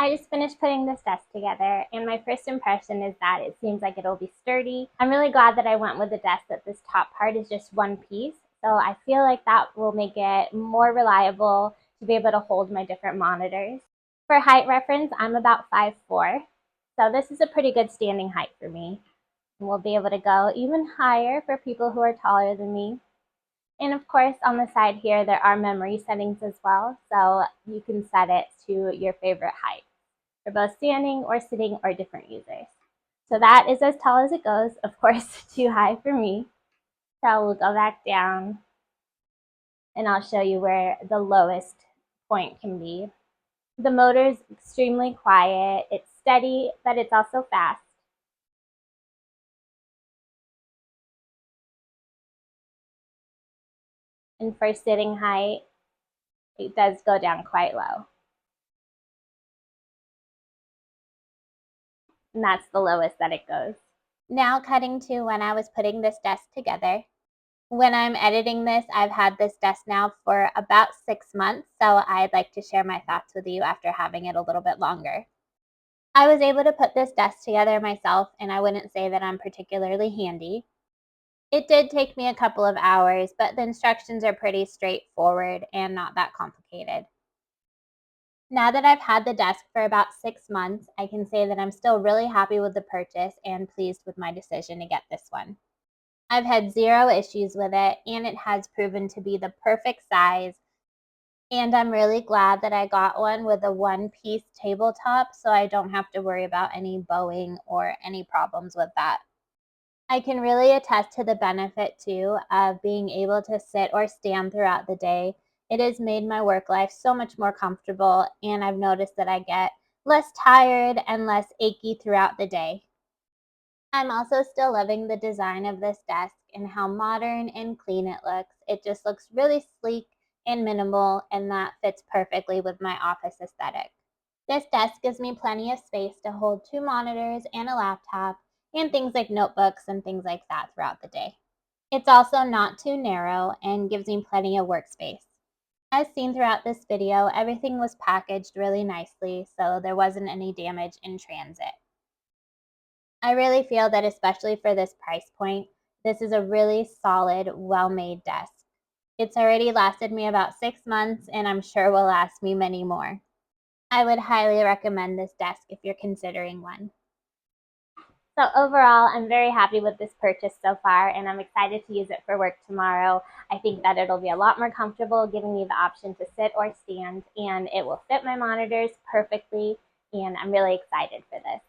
I just finished putting this desk together, and my first impression is that it seems like it'll be sturdy. I'm really glad that I went with the desk that this top part is just one piece, so I feel like that will make it more reliable to be able to hold my different monitors. For height reference, I'm about 5'4", so this is a pretty good standing height for me. And we'll be able to go even higher for people who are taller than me. And of course, on the side here, there are memory settings as well, so you can set it to your favorite height for both standing or sitting or different users. So that is as tall as it goes, of course, too high for me. So we'll go back down and I'll show you where the lowest point can be. The motor is extremely quiet. It's steady, but it's also fast. And for sitting height, it does go down quite low. And that's the lowest that it goes. Now cutting to when I was putting this desk together. When I'm editing this, I've had this desk now for about 6 months, so I'd like to share my thoughts with you after having it a little bit longer. I was able to put this desk together myself, and I wouldn't say that I'm particularly handy. It did take me a couple of hours, but the instructions are pretty straightforward and not that complicated. Now that I've had the desk for about 6 months, I can say that I'm still really happy with the purchase and pleased with my decision to get this one. I've had zero issues with it, and it has proven to be the perfect size. And I'm really glad that I got one with a one-piece tabletop, so I don't have to worry about any bowing or any problems with that. I can really attest to the benefit too of being able to sit or stand throughout the day. It has made my work life so much more comfortable, and I've noticed that I get less tired and less achy throughout the day. I'm also still loving the design of this desk and how modern and clean it looks. It just looks really sleek and minimal, and that fits perfectly with my office aesthetic. This desk gives me plenty of space to hold 2 monitors and a laptop and things like notebooks and things like that throughout the day. It's also not too narrow and gives me plenty of workspace. As seen throughout this video, everything was packaged really nicely, so there wasn't any damage in transit. I really feel that especially for this price point, this is a really solid, well-made desk. It's already lasted me about 6 months, and I'm sure will last me many more. I would highly recommend this desk if you're considering one. So overall, I'm very happy with this purchase so far, and I'm excited to use it for work tomorrow. I think that it'll be a lot more comfortable, giving me the option to sit or stand, and it will fit my monitors perfectly, and I'm really excited for this.